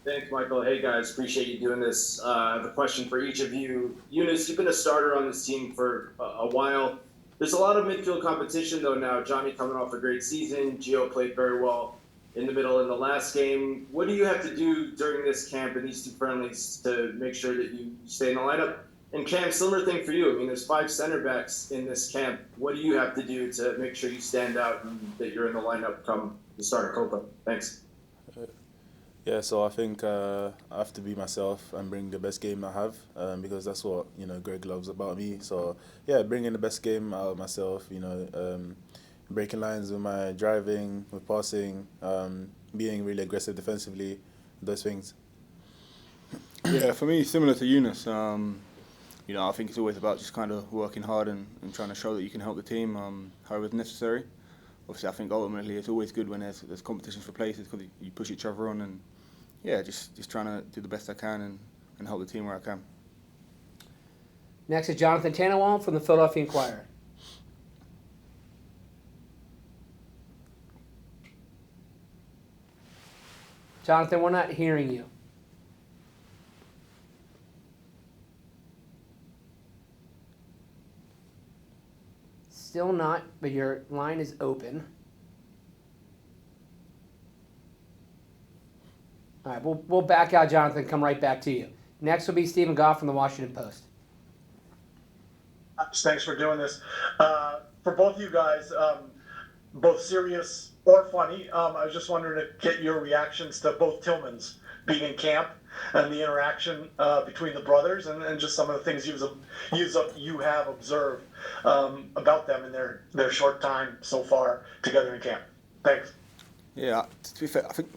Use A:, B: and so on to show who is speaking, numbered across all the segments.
A: Thanks, Michael. Hey, guys, appreciate you doing this. I have a question for each of you. Yunus, you've been a starter on this team for a while. There's a lot of midfield competition, though, now. Johnny coming off a great season. Gio played very well in the middle in the last game. What do you have to do during this camp and these two friendlies to make sure that you stay in the lineup? And Cam, similar thing for you. I mean, there's 5 center backs in this camp. What do you have to do to make sure you stand out and that you're in the lineup come the start of Copa? Thanks.
B: Yeah, so I think I have to be myself and bring the best game I have because that's what Greg loves about me. So yeah, bringing the best game out of myself. Breaking lines with my driving, with passing, being really aggressive defensively, those things.
C: Yeah, for me, similar to Yunus. I think it's always about just kind of working hard and trying to show that you can help the team however necessary. Obviously, I think ultimately it's always good when there's competitions for places because you push each other on and yeah, just trying to do the best I can and help the team where I can.
D: Next is Jonathan Tannenwald from the Philadelphia Inquirer. Jonathan, we're not hearing you. Still not, but your line is open. All right, we'll back out, Jonathan, come right back to you. Next will be Stephen Goff from the Washington Post.
E: Thanks for doing this. For both of you guys, both serious or funny, I was just wondering to get your reactions to both Tillmans being in camp and the interaction between the brothers and just some of the things you have observed about them in their short time so far together in camp. Thanks.
C: Yeah, to be fair, I think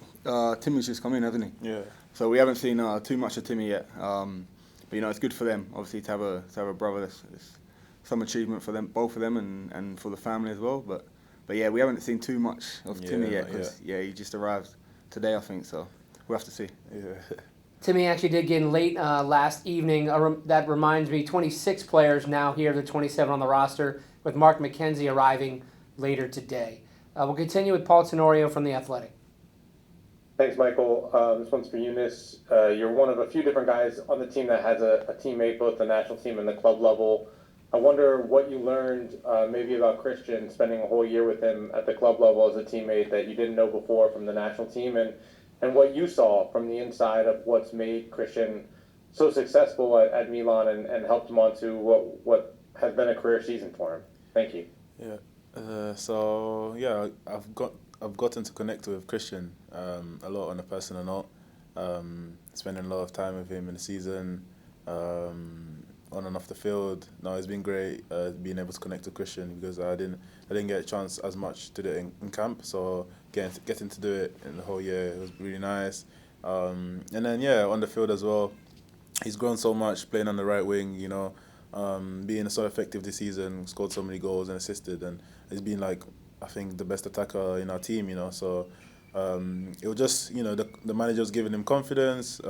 C: Timmy's just come in, hasn't he?
B: Yeah.
C: So we haven't seen too much of Timmy yet. But it's good for them, obviously, to have a brother. It's some achievement for them, both of them, and for the family as well. But yeah, we haven't seen too much of Timmy yet because he just arrived today, I think. So we'll have to see.
B: Yeah.
D: Timmy actually did get in late last evening. That reminds me, 26 players now here, the 27 on the roster, with Mark McKenzie arriving later today. We'll continue with Paul Tenorio from The Athletic.
F: Thanks, Michael. This one's for Yunus. You're one of a few different guys on the team that has a teammate, both the national team and the club level. I wonder what you learned maybe about Christian, spending a whole year with him at the club level as a teammate that you didn't know before from the national team, and what you saw from the inside of what's made Christian so successful at Milan and helped him onto what has been a career season for him. Thank you.
B: Yeah. I've gotten to connect with Christian a lot on a personal note. Spending a lot of time with him in the season, on and off the field. No, it's been great being able to connect with Christian because I didn't get a chance as much to do it in camp. So getting to do it in the whole year, it was really nice. And then on the field as well, he's grown so much playing on the right wing. Being so effective this season, scored so many goals and assisted, and he's been I think the best attacker in our team. So it was just the manager was giving him confidence.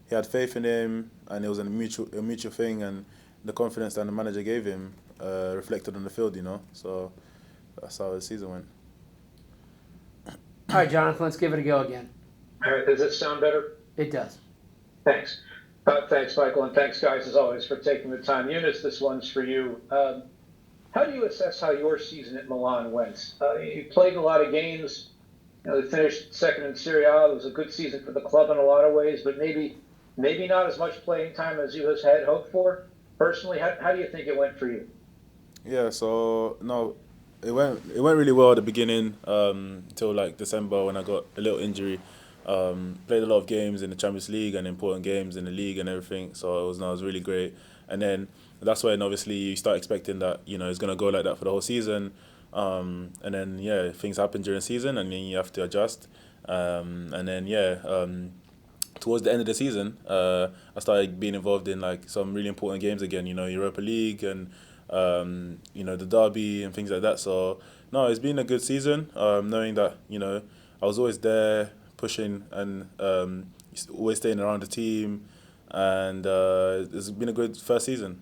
B: He had faith in him, and it was a mutual thing, and the confidence that the manager gave him reflected on the field. So that's how the season went.
D: All right, Jonathan, let's give it a go again.
G: All right, does it sound better?
D: It does.
G: Thanks. Thanks, Michael, and thanks, guys, as always, for taking the time. Yunus, this one's for you. How do you assess how your season at Milan went? You played in a lot of games. They finished second in Serie A. It was a good season for the club in a lot of ways, but maybe not as much playing time as you had hoped for. Personally, how do you think it went for you?
B: Yeah, so no, it went really well at the beginning until December when I got a little injury. Played a lot of games in the Champions League and important games in the league and everything. So it was really great. And then that's when obviously you start expecting that it's gonna go like that for the whole season. And then things happen during the season and then you have to adjust. And then towards the end of the season, I started being involved in some really important games again. Europa League and the derby and things like that. So no, it's been a good season. Knowing that I was always there, pushing and always staying around the team, and it's been a good first season.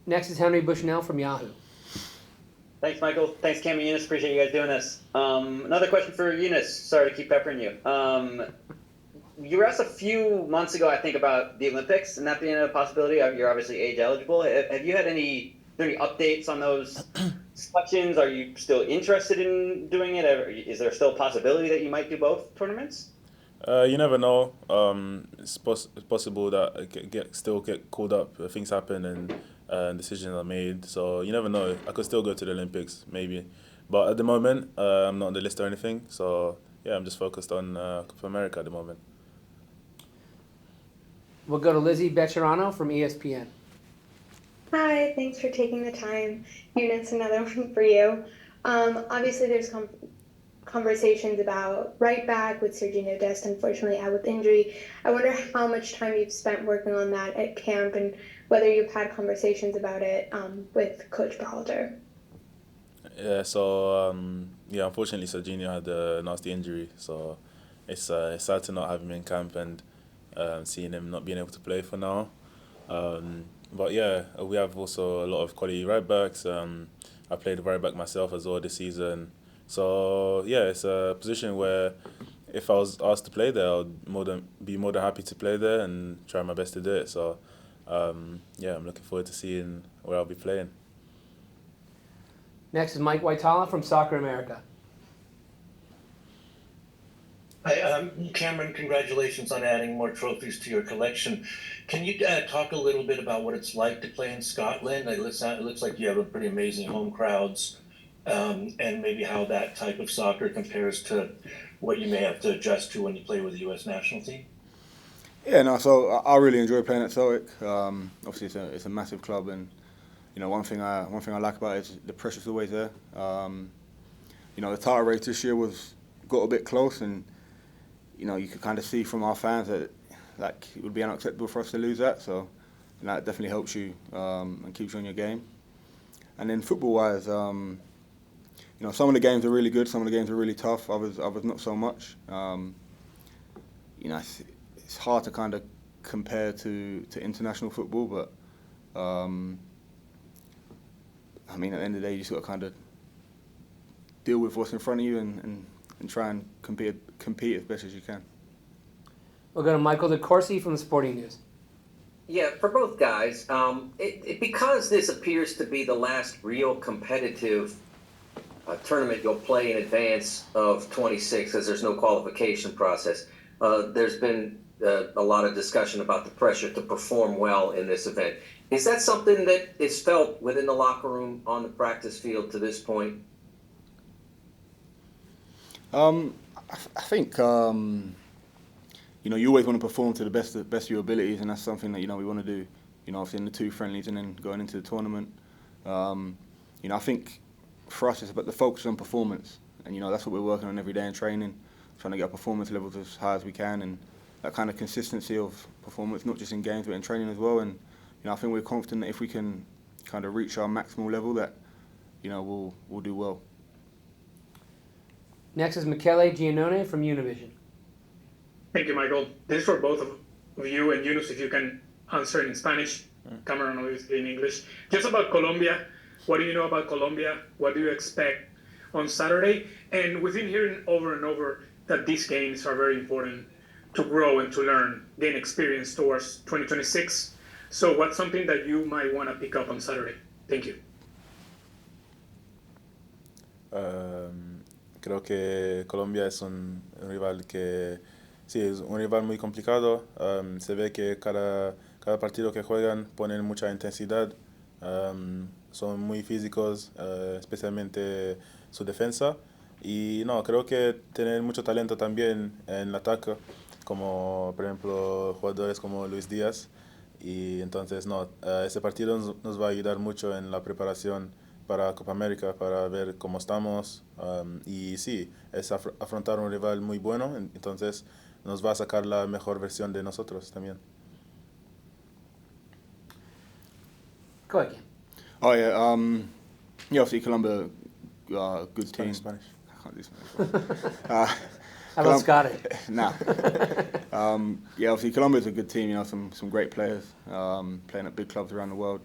D: Next is Henry Bushnell from Yahoo.
H: Thanks, Michael. Thanks, Cam and Yunus. Appreciate you guys doing this. Another question for Yunus. Sorry to keep peppering you. You were asked a few months ago, I think, about the Olympics and that being a possibility. You're obviously age eligible. Have you had any updates on those selections? Are you still interested in doing it? Is there still a possibility that you might do both tournaments?
B: You never know. It's possible that I still get called up. Things happen and decisions are made. So you never know. I could still go to the Olympics, maybe. But at the moment, I'm not on the list or anything. So yeah, I'm just focused on Copa America at the moment.
D: We'll go to Lizzie Becherano from ESPN.
I: Hi, thanks for taking the time. Yunus, another one for you. Obviously, there's conversations about right back with Sergiño Dest, unfortunately out with injury. I wonder how much time you've spent working on that at camp and whether you've had conversations about it with Coach Berhalter.
B: Yeah, so unfortunately Sergiño had a nasty injury, so it's sad to not have him in camp and seeing him not being able to play for now. But yeah, we have also a lot of quality right backs. I played right back myself as well this season. So yeah, it's a position where if I was asked to play there, I'd be more than happy to play there and try my best to do it. So yeah, I'm looking forward to seeing where I'll be playing.
D: Next is Mike Waitala from Soccer America.
J: Hi, Cameron, congratulations on adding more trophies to your collection. Can you talk a little bit about what it's like to play in Scotland? It looks like you have a pretty amazing home crowds, and maybe how that type of soccer compares to what you may have to adjust to when you play with the U.S. national team.
C: Yeah, no. So I really enjoy playing at Celtic. Obviously, it's a massive club, and you know one thing I like about it is the pressure's always there. You know, the title race this year got a bit close, and you know, you could kind of see from our fans that like it would be unacceptable for us to lose that. So you know, it definitely helps you and keeps you on your game. And then football-wise, you know, some of the games are really good, some of the games are really tough. Others not so much. You know, it's hard to kind of compare to international football, but I mean, at the end of the day, you just got to kind of deal with what's in front of you and try and compete as best as you can.
D: We'll go to Michael DeCourcy from the Sporting News.
K: Yeah, for both guys, because this appears to be the last real competitive tournament you'll play in advance of 26, because there's no qualification process, there's been a lot of discussion about the pressure to perform well in this event. Is that something that is felt within the locker room, on the practice field to this point?
C: I think you know, you always want to perform to the best of your abilities, and that's something that, you know, we want to do. You know, obviously in the two friendlies and then going into the tournament. You know, I think for us it's about the focus on performance, and you know that's what we're working on every day in training, trying to get our performance levels as high as we can, and that kind of consistency of performance, not just in games but in training as well. And you know, I think we're confident that if we can kind of reach our maximal level, that you know we'll do well.
D: Next is Michele Giannone from Univision.
L: Thank you, Michael. This is for both of you, and Yunus, if you can answer in Spanish, Cameron obviously in English. Just about Colombia, what do you know about Colombia? What do you expect on Saturday? And we've been hearing over and over that these games are very important to grow and to learn, gain experience towards 2026. So what's something that you might want to pick up on Saturday? Thank you.
B: Creo que Colombia es un rival que, sí, es un rival muy complicado. Se ve que cada partido que juegan ponen mucha intensidad. Son muy físicos, especialmente su defensa. Y no, creo que tienen mucho talento también en el ataque, como por ejemplo jugadores como Luis Díaz. Y entonces, no, ese partido nos va a ayudar mucho en la preparación para Copa América, para ver cómo estamos. Y sí, es afrontar un rival muy bueno, entonces nos va a sacar la mejor versión de nosotros también.
D: Go ahead, Kim.
C: Oh yeah, yeah, obviously Colombia, good team.
B: Spanish.
C: I can't do Spanish.
D: How about Scottish?
C: Nah. Yeah, obviously Colombia's a good team. You know, some great players playing at big clubs around the world.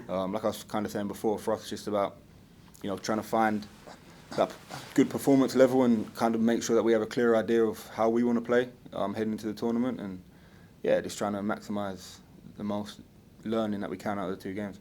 C: Like I was kind of saying before, for us it's just about trying to find that good performance level and kind of make sure that we have a clear idea of how we want to play heading into the tournament, and just trying to maximise the most learning that we can out of the 2 games.